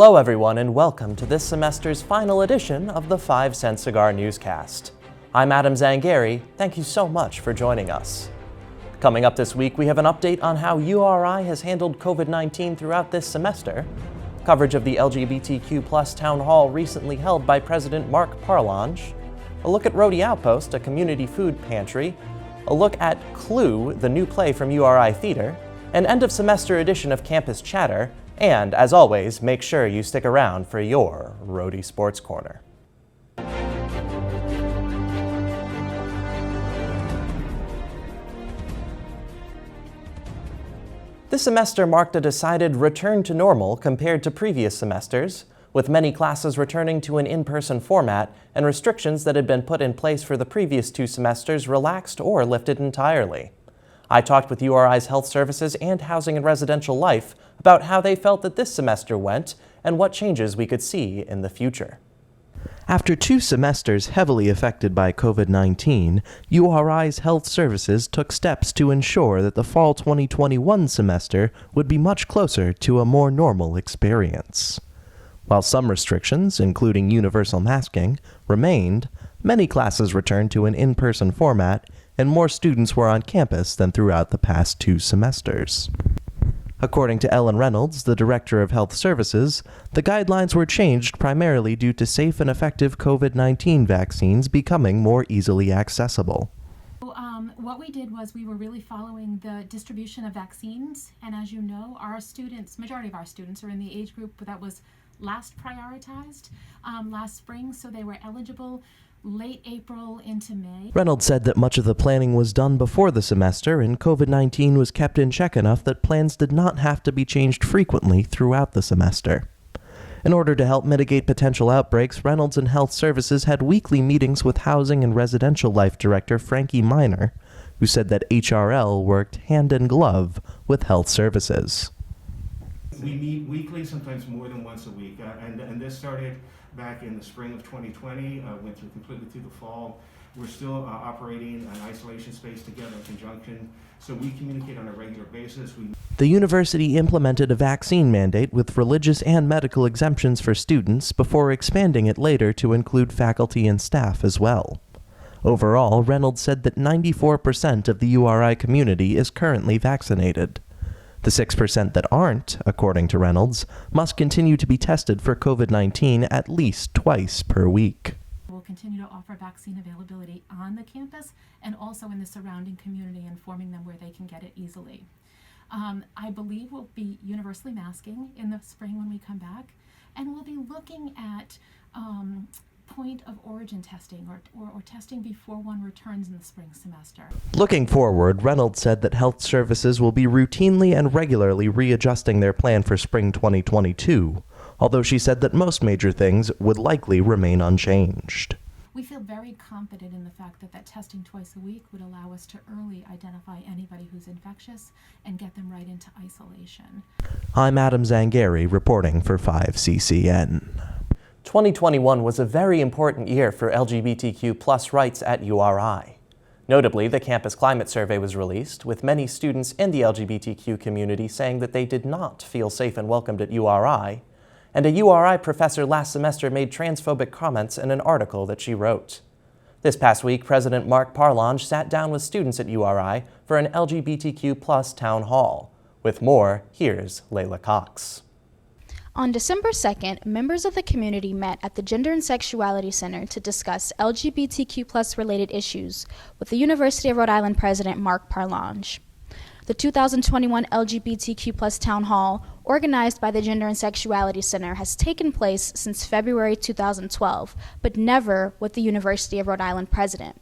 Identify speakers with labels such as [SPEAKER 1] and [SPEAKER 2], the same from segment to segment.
[SPEAKER 1] Hello everyone and welcome to this semester's final edition of the 5 Cent Cigar Newscast. I'm Adam Zangari, thank you so much for joining us. Coming up this week, we have an update on how URI has handled COVID-19 throughout this semester, coverage of the LGBTQ+ town hall recently held by President Mark Parlange, a look at Rhody Outpost, a community food pantry, a look at Clue, the new play from URI Theater, an end-of-semester edition of Campus Chatter, and, as always, make sure you stick around for your Rhody Sports Corner. This semester marked a decided return to normal compared to previous semesters, with many classes returning to an in-person format and restrictions that had been put in place for the previous 2 semesters relaxed or lifted entirely. I talked with URI's Health Services and Housing and Residential Life about how they felt that this semester went and what changes we could see in the future. After 2 semesters heavily affected by COVID-19, URI's Health Services took steps to ensure that the fall 2021 semester would be much closer to a more normal experience. While some restrictions, including universal masking, remained, many classes returned to an in-person format, and more students were on campus than throughout the past 2 semesters. According to Ellen Reynolds, the Director of Health Services, the guidelines were changed primarily due to safe and effective COVID-19 vaccines becoming more easily accessible.
[SPEAKER 2] What we did was we were really following the distribution of vaccines, and as you know, majority of our students are in the age group that was last prioritized last spring, so they were eligible late April into May.
[SPEAKER 1] Reynolds said that much of the planning was done before the semester and COVID-19 was kept in check enough that plans did not have to be changed frequently throughout the semester. In order to help mitigate potential outbreaks, Reynolds and Health Services had weekly meetings with Housing and Residential Life Director Frankie Miner, who said that HRL worked hand in glove with Health Services.
[SPEAKER 3] We meet weekly, sometimes more than once a week, and this started back in the spring of 2020, went through completely through the fall. We're still operating an isolation space together in conjunction, so we communicate on a regular basis.
[SPEAKER 1] The university implemented a vaccine mandate with religious and medical exemptions for students before expanding it later to include faculty and staff as well. Overall, Reynolds said that 94% of the URI community is currently vaccinated. The 6% that aren't, according to Reynolds, must continue to be tested for COVID-19 at least twice per week.
[SPEAKER 2] We'll continue to offer vaccine availability on the campus and also in the surrounding community, informing them where they can get it easily. I believe we'll be universally masking in the spring when we come back, and we'll be looking at point of origin testing or testing before one returns in the spring semester.
[SPEAKER 1] Looking forward, Reynolds said that Health Services will be routinely and regularly readjusting their plan for spring 2022, although she said that most major things would likely remain unchanged.
[SPEAKER 2] We feel very confident in the fact that testing twice a week would allow us to early identify anybody who's infectious and get them right into isolation.
[SPEAKER 1] I'm Adam Zangari reporting for 5CCN. 2021 was a very important year for LGBTQ+ rights at URI. Notably, the Campus Climate Survey was released, with many students in the LGBTQ community saying that they did not feel safe and welcomed at URI, and a URI professor last semester made transphobic comments in an article that she wrote. This past week, President Mark Parlange sat down with students at URI for an LGBTQ+ town hall. With more, here's Leila Cox.
[SPEAKER 4] On December 2nd, members of the community met at the Gender and Sexuality Center to discuss LGBTQ+ related issues with the University of Rhode Island President Mark Parlange. The 2021 LGBTQ+ Town Hall, organized by the Gender and Sexuality Center, has taken place since February 2012, but never with the University of Rhode Island President.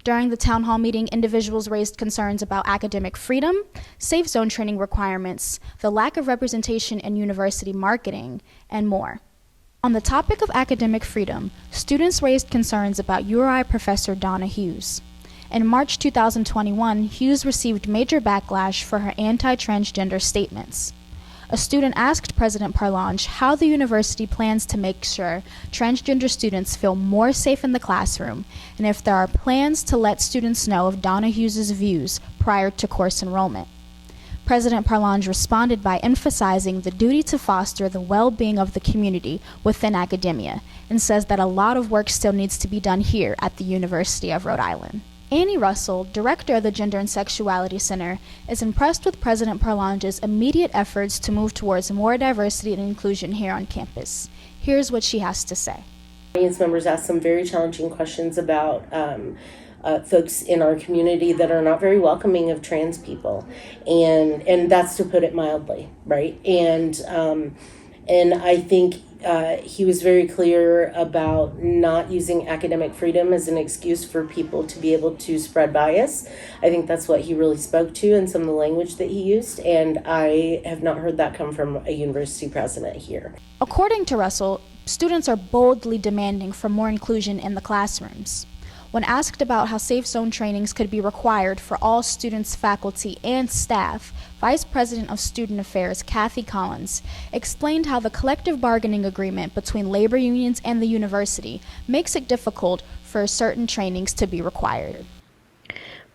[SPEAKER 4] During the town hall meeting, individuals raised concerns about academic freedom, safe zone training requirements, the lack of representation in university marketing, and more. On the topic of academic freedom, students raised concerns about URI Professor Donna Hughes. In March 2021, Hughes received major backlash for her anti-transgender statements. A student asked President Parlange how the university plans to make sure transgender students feel more safe in the classroom, and if there are plans to let students know of Donna Hughes' views prior to course enrollment. President Parlange responded by emphasizing the duty to foster the well-being of the community within academia, and says that a lot of work still needs to be done here at the University of Rhode Island. Annie Russell, director of the Gender and Sexuality Center, is impressed with President Parlange's immediate efforts to move towards more diversity and inclusion here on campus. Here's what she has to say.
[SPEAKER 5] Audience members asked some very challenging questions about folks in our community that are not very welcoming of trans people, and that's to put it mildly, right? And I think he was very clear about not using academic freedom as an excuse for people to be able to spread bias. I think that's what he really spoke to in some of the language that he used, and I have not heard that come from a university president here.
[SPEAKER 4] According to Russell, students are boldly demanding for more inclusion in the classrooms. When asked about how safe zone trainings could be required for all students, faculty, and staff, Vice President of Student Affairs Kathy Collins explained how the collective bargaining agreement between labor unions and the university makes it difficult for certain trainings to be required.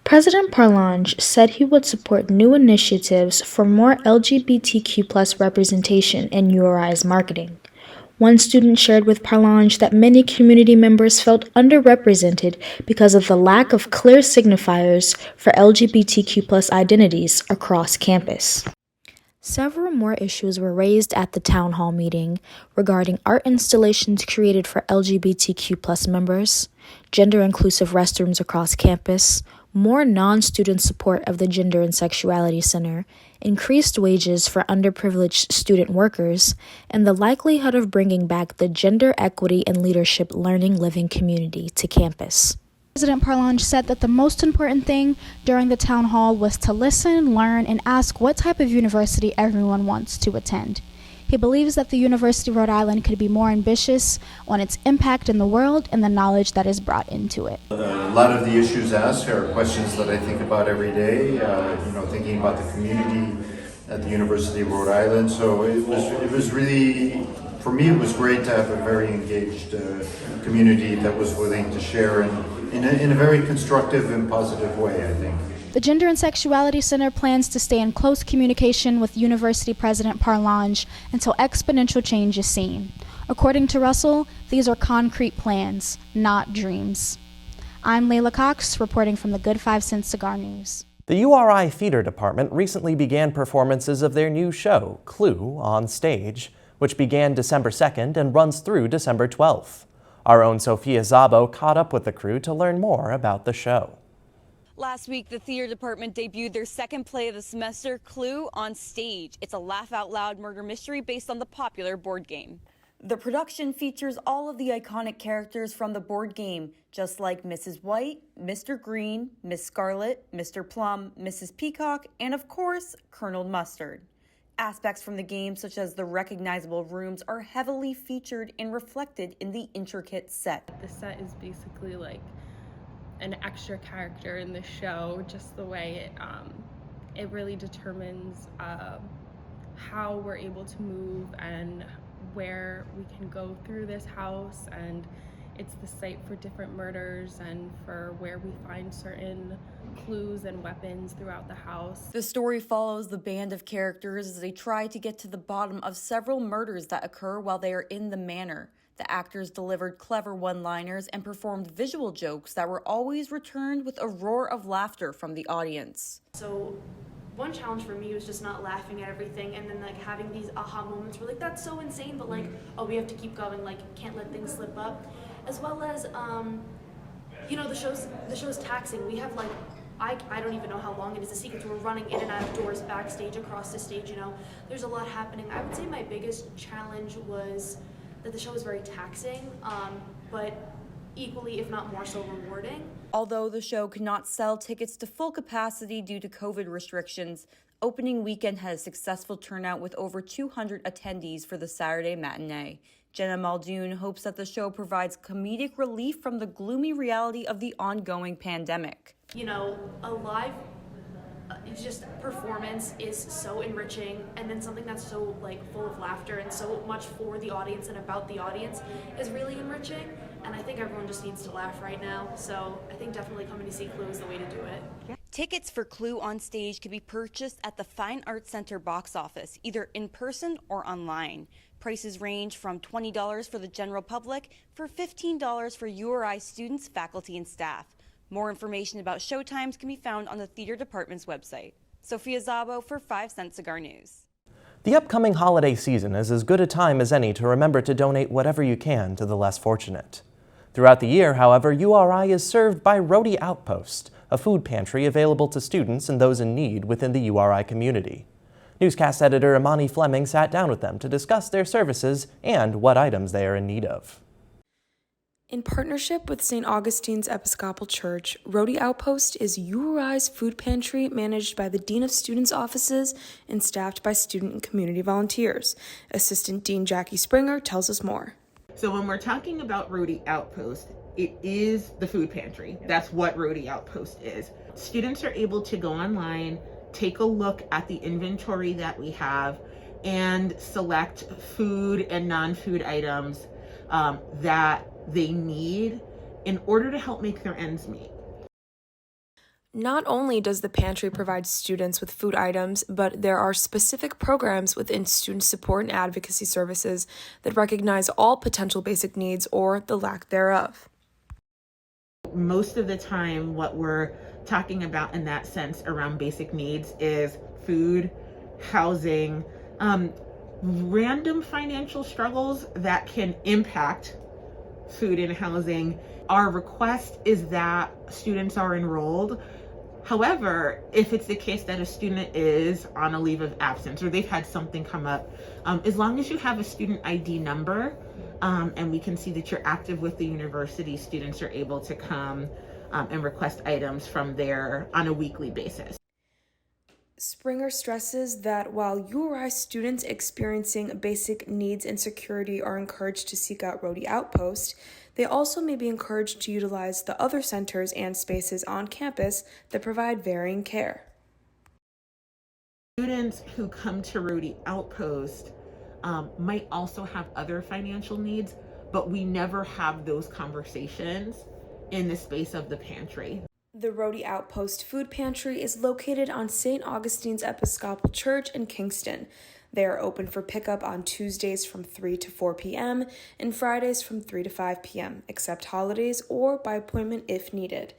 [SPEAKER 4] President Parlange said he would support new initiatives for more LGBTQ+ representation in URI's marketing. One student shared with Parlange that many community members felt underrepresented because of the lack of clear signifiers for LGBTQ+ identities across campus. Several more issues were raised at the town hall meeting regarding art installations created for LGBTQ+ members, gender-inclusive restrooms across campus, more non-student support of the Gender and Sexuality Center, increased wages for underprivileged student workers, and the likelihood of bringing back the Gender Equity and Leadership Learning Living community to campus. President Parlange said that the most important thing during the town hall was to listen, learn, and ask what type of university everyone wants to attend. He believes that the University of Rhode Island could be more ambitious on its impact in the world and the knowledge that is brought into it.
[SPEAKER 6] A lot of the issues asked are questions that I think about every day, thinking about the community at the University of Rhode Island. So it was really, for me, it was great to have a very engaged community that was willing to share in a very constructive and positive way, I think.
[SPEAKER 4] The Gender and Sexuality Center plans to stay in close communication with University President Parlange until exponential change is seen. According to Russell, these are concrete plans, not dreams. I'm Leila Cox, reporting from the Good 5 Cent Cigar News.
[SPEAKER 1] The URI Theater Department recently began performances of their new show, Clue, on stage, which began December 2nd and runs through December 12th. Our own Sophia Szabo caught up with the crew to learn more about the show.
[SPEAKER 7] Last week, the theater department debuted their second play of the semester, Clue, on stage. It's a laugh-out-loud murder mystery based on the popular board game. The production features all of the iconic characters from the board game, just like Mrs. White, Mr. Green, Miss Scarlet, Mr. Plum, Mrs. Peacock, and of course, Colonel Mustard. Aspects from the game, such as the recognizable rooms, are heavily featured and reflected in the intricate set.
[SPEAKER 8] The set is basically like an extra character in the show, just the way it really determines how we're able to move and where we can go through this house, and it's the site for different murders and for where we find certain clues and weapons throughout the house.
[SPEAKER 7] The story follows the band of characters as they try to get to the bottom of several murders that occur while they are in the manor. The actors delivered clever one-liners and performed visual jokes that were always returned with a roar of laughter from the audience.
[SPEAKER 9] So one challenge for me was just not laughing at everything and then like having these aha moments where like that's so insane, but like, oh, we have to keep going, like can't let things slip up. As well as the show's taxing. We have like I don't even know how long it is a sequence. We're running in and out of doors, backstage, across the stage, there's a lot happening. I would say my biggest challenge was that the show was very taxing, but equally, if not more so, rewarding.
[SPEAKER 7] Although the show could not sell tickets to full capacity due to COVID restrictions, opening weekend had a successful turnout with over 200 attendees for the Saturday matinee. Jenna Muldoon hopes that the show provides comedic relief from the gloomy reality of the ongoing pandemic.
[SPEAKER 9] A live just performance is so enriching, and then something that's so full of laughter and so much for the audience and about the audience is really enriching, and I think everyone just needs to laugh right now, so I think definitely coming to see Clue is the way to do it.
[SPEAKER 7] Tickets for Clue on Stage can be purchased at the Fine Arts Center box office, either in person or online. Prices range from $20 for the general public for $15 for URI students, faculty, and staff. More information about showtimes can be found on the theater department's website. Sophia Szabo for 5 Cent Cigar News.
[SPEAKER 1] The upcoming holiday season is as good a time as any to remember to donate whatever you can to the less fortunate. Throughout the year, however, URI is served by Rhody Outpost, a food pantry available to students and those in need within the URI community. Newscast editor Imani Fleming sat down with them to discuss their services and what items they are in need of.
[SPEAKER 10] In partnership with St. Augustine's Episcopal Church, Rhody Outpost is URI's food pantry managed by the Dean of Students' offices and staffed by student and community volunteers. Assistant Dean Jackie Springer tells us more.
[SPEAKER 11] So when we're talking about Rhody Outpost, it is the food pantry. That's what Rhody Outpost is. Students are able to go online, take a look at the inventory that we have, and select food and non-food items that they need in order to help make their ends meet.
[SPEAKER 10] Not only does the pantry provide students with food items, but there are specific programs within student support and advocacy services that recognize all potential basic needs or the lack thereof.
[SPEAKER 11] Most of the time, what we're talking about in that sense around basic needs is food, housing, random financial struggles that can impact food and housing. Our request is that students are enrolled. However, if it's the case that a student is on a leave of absence or they've had something come up, as long as you have a student ID number and we can see that you're active with the university, students are able to come and request items from there on a weekly basis.
[SPEAKER 10] Springer stresses that while URI students experiencing basic needs and security are encouraged to seek out Rhody Outpost, they also may be encouraged to utilize the other centers and spaces on campus that provide varying care.
[SPEAKER 11] Students who come to Rhody Outpost might also have other financial needs, but we never have those conversations in the space of the pantry.
[SPEAKER 10] The Rhody Outpost Food Pantry is located on St. Augustine's Episcopal Church in Kingston. They are open for pickup on Tuesdays from 3 to 4 p.m. and Fridays from 3 to 5 p.m., except holidays or by appointment if needed.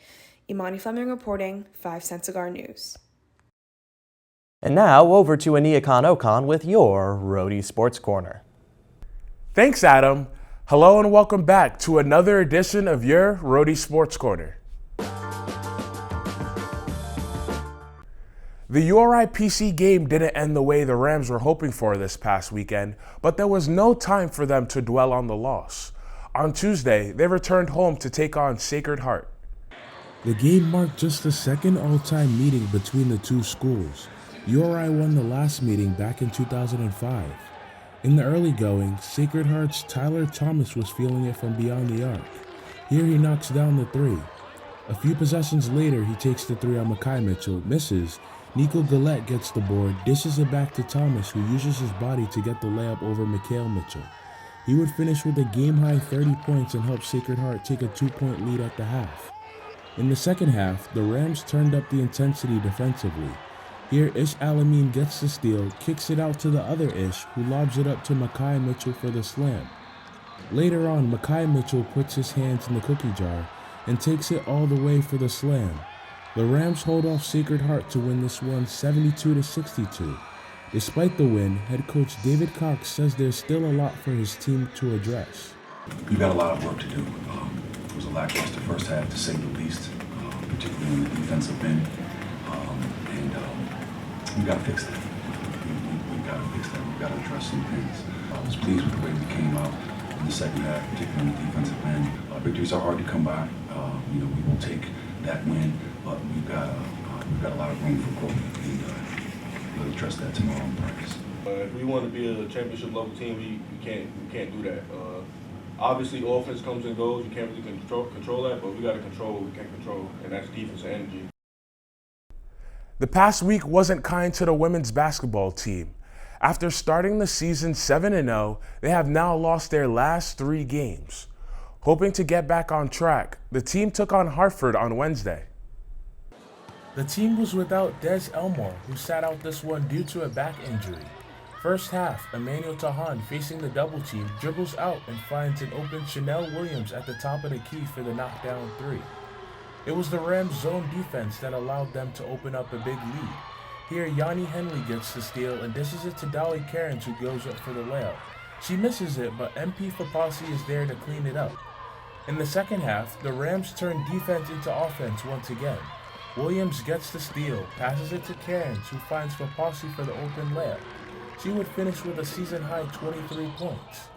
[SPEAKER 10] Imani Fleming reporting, 5 Cent Cigar News.
[SPEAKER 1] And now over to Aniekan Okon with your Rhody Sports Corner.
[SPEAKER 12] Thanks, Adam. Hello and welcome back to another edition of your Rhody Sports Corner. The URI PC game didn't end the way the Rams were hoping for this past weekend, but there was no time for them to dwell on the loss. On Tuesday, they returned home to take on Sacred Heart.
[SPEAKER 13] The game marked just the second all-time meeting between the two schools. URI won the last meeting back in 2005. In the early going, Sacred Heart's Tyler Thomas was feeling it from beyond the arc. Here he knocks down the three. A few possessions later, he takes the three on Makai Mitchell, misses. Nico Gillette gets the board, dishes it back to Thomas, who uses his body to get the layup over Mikhail Mitchell. He would finish with a game-high 30 points and help Sacred Heart take a 2-point lead at the half. In the second half, the Rams turned up the intensity defensively. Here, Ish Alameen gets the steal, kicks it out to the other Ish, who lobs it up to Makai Mitchell for the slam. Later on, Makai Mitchell puts his hands in the cookie jar and takes it all the way for the slam. The Rams hold off Sacred Heart to win this one 72-62. Despite the win, head coach David Cox says there's still a lot for his team to address.
[SPEAKER 14] We've got a lot of work to do. It was a lackluster first half, to say the least, particularly in the defensive end. We've got to fix that. We've got to fix that. We've got to address some things. I was pleased with the way we came out in the second half, particularly on the defensive end. Victories are hard to come by. We will take that win, but we've got a lot of room for growth, and we'll address that tomorrow in practice.
[SPEAKER 15] If we want to be a championship level team, we can't do that. Obviously, offense comes and goes. You can't really control that, but we got to control what we can control, and that's defense and energy.
[SPEAKER 12] The past week wasn't kind to the women's basketball team. After starting the season 7-0, they have now lost their last 3 games. Hoping to get back on track, the team took on Hartford on Wednesday.
[SPEAKER 13] The team was without Des Elmore, who sat out this one due to a back injury. First half, Emmanuel Tahan, facing the double team, dribbles out and finds an open Chanel Williams at the top of the key for the knockdown three. It was the Rams' zone defense that allowed them to open up a big lead. Here, Yanni Henley gets the steal and dishes it to Dolly Cairns, who goes up for the layup. She misses it, but MP Fapasi is there to clean it up. In the second half, the Rams turn defense into offense once again. Williams gets the steal, passes it to Cairns, who finds Fapasi for the open layup. She would finish with a season-high 23 points.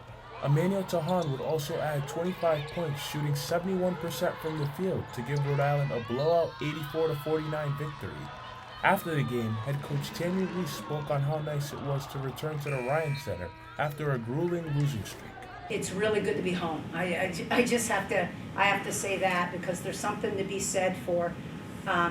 [SPEAKER 13] Emmanuel Tahan would also add 25 points, shooting 71% from the field to give Rhode Island a blowout 84-49 victory. After the game, head coach Tammy Reese spoke on how nice it was to return to the Ryan Center after a grueling losing streak.
[SPEAKER 16] It's really good to be home. I just have to say that, because there's something to be said for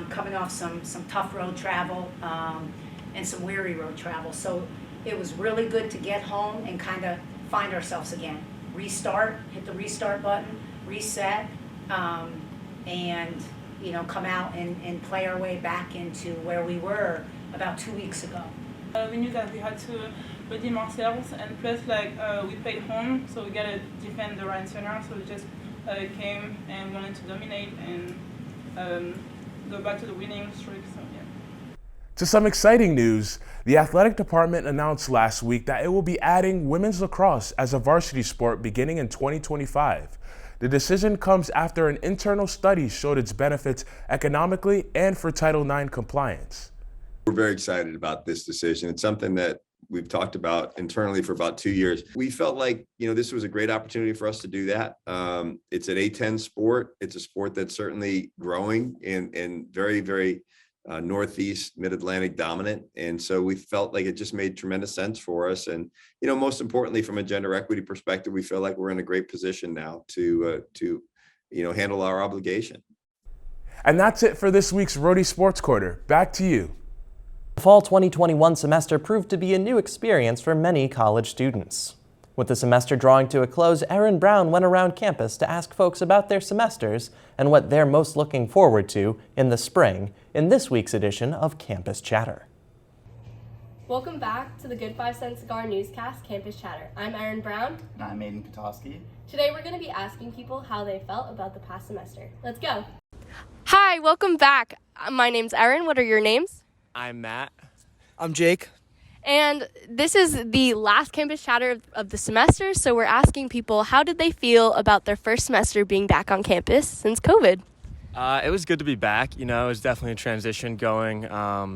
[SPEAKER 16] coming off some tough road travel and some weary road travel. So it was really good to get home and kind of find ourselves again. Restart, hit the restart button, reset, and come out and play our way back into where we were about 2 weeks ago.
[SPEAKER 17] We knew that we had to redeem ourselves, and plus we played home, so we gotta defend the Ryan Center. So we just came and wanted to dominate and go back to the winning streak. So yeah.
[SPEAKER 12] To some exciting news, the athletic department announced last week that it will be adding women's lacrosse as a varsity sport beginning in 2025. The decision comes after an internal study showed its benefits economically and for Title IX compliance.
[SPEAKER 18] We're very excited about this decision. It's something that we've talked about internally for about 2 years. We felt like, this was a great opportunity for us to do that. It's an A10 sport. It's a sport that's certainly growing and very, very Northeast, Mid-Atlantic dominant. And so we felt like it just made tremendous sense for us. And, most importantly, from a gender equity perspective, we feel like we're in a great position now to handle our obligation.
[SPEAKER 12] And that's it for this week's Rhody Sports Quarter. Back to you.
[SPEAKER 1] The fall 2021 semester proved to be a new experience for many college students. With the semester drawing to a close, Erin Brown went around campus to ask folks about their semesters and what they're most looking forward to in the spring in this week's edition of Campus Chatter.
[SPEAKER 19] Welcome back to the Good 5 Cent Cigar Newscast Campus Chatter. I'm Erin Brown.
[SPEAKER 20] And I'm Aidan Kotoski.
[SPEAKER 19] Today we're going to be asking people how they felt about the past semester. Let's go.
[SPEAKER 21] Hi, welcome back. My name's Erin. What are your names?
[SPEAKER 22] I'm Matt.
[SPEAKER 23] I'm Jake.
[SPEAKER 21] And this is the last Campus Chatter of the semester, so we're asking people how did they feel about their first semester being back on campus since COVID?
[SPEAKER 22] It was good to be back. It was definitely a transition going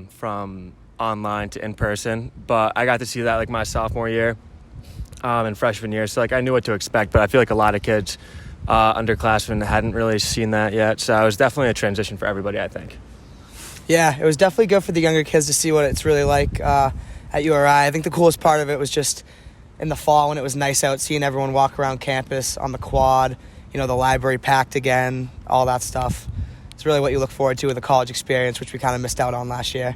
[SPEAKER 22] from online to in person, but I got to see that my sophomore year and freshman year, so I knew what to expect, but I feel like a lot of kids underclassmen hadn't really seen that yet, so it was definitely a transition for everybody, I think.
[SPEAKER 23] Yeah, it was definitely good for the younger kids to see what it's really like at URI. I think the coolest part of it was just in the fall when it was nice out, seeing everyone walk around campus on the quad, the library packed again, all that stuff. It's really what you look forward to with the college experience, which we kind of missed out on last year.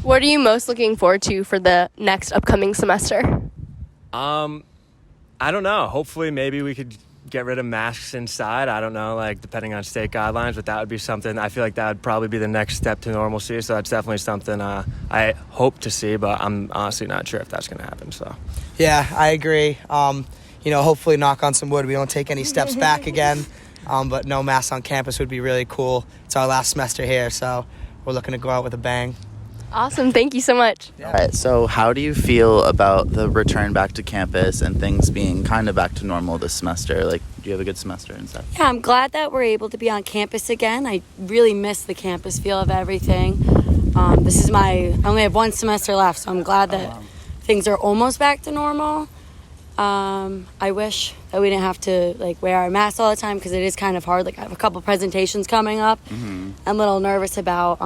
[SPEAKER 21] What are you most looking forward to for the next upcoming semester?
[SPEAKER 22] I don't know. Hopefully maybe we could get rid of masks inside. I don't know, depending on state guidelines, but that would be something. I feel like that would probably be the next step to normalcy, so that's definitely something I hope to see, but I'm honestly not sure if that's going to happen. So
[SPEAKER 23] yeah, I agree. Hopefully, knock on some wood, we don't take any steps back again, but no masks on campus would be really cool. It's our last semester here, so we're looking to go out with a bang.
[SPEAKER 21] Awesome. Thank you so much.
[SPEAKER 23] Yeah.
[SPEAKER 24] All right, so how do you feel about the return back to campus and things being kind of back to normal this semester? Do you have a good semester and stuff?
[SPEAKER 7] Yeah, I'm glad that we're able to be on campus again. I really miss the campus feel of everything. I only have one semester left, so I'm glad that things are almost back to normal. I wish that we didn't have to wear our masks all the time, because it is kind of hard. I have a couple presentations coming up. Mm-hmm. I'm a little nervous about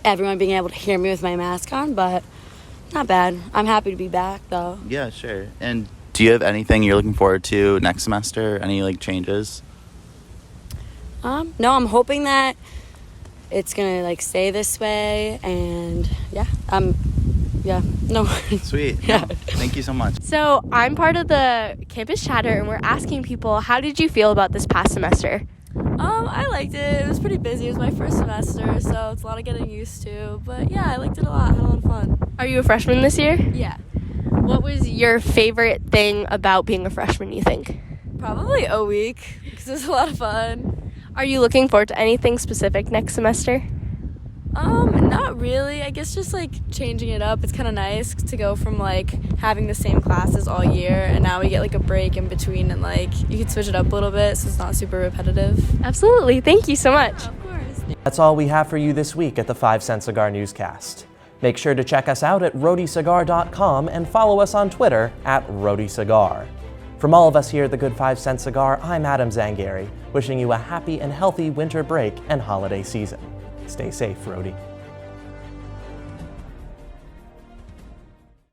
[SPEAKER 7] everyone being able to hear me with my mask on, but not bad. I'm happy to be back, though.
[SPEAKER 24] Yeah, sure. And do you have anything you're looking forward to next semester? Any changes?
[SPEAKER 7] No, I'm hoping that it's gonna stay this way, and no.
[SPEAKER 24] Sweet.
[SPEAKER 7] Yeah.
[SPEAKER 24] No, thank you so much.
[SPEAKER 21] So I'm part of the Campus Chatter, and we're asking people, how did you feel about this past semester?
[SPEAKER 2] I liked it. It was pretty busy. It was my first semester, so it's a lot of getting used to. But yeah, I liked it a lot. I had a lot of fun.
[SPEAKER 21] Are you a freshman this year?
[SPEAKER 2] Yeah.
[SPEAKER 21] What was your favorite thing about being a freshman, you think?
[SPEAKER 2] Probably a week, because it was a lot of fun.
[SPEAKER 21] Are you looking forward to anything specific next semester?
[SPEAKER 2] Not really. I guess just like changing it up. It's kind of nice to go from like having the same classes all year, and now we get like a break in between, and like you can switch it up a little bit so it's not super repetitive.
[SPEAKER 21] Absolutely. Thank you so much.
[SPEAKER 2] Yeah, of course.
[SPEAKER 1] That's all we have for you this week at the 5 Cent Cigar Newscast. Make sure to check us out at rhodycigar.com and follow us on Twitter at rhodycigar. From all of us here at the Good 5 Cent Cigar, I'm Adam Zangari, wishing you a happy and healthy winter break and holiday season. Stay safe, Rhody.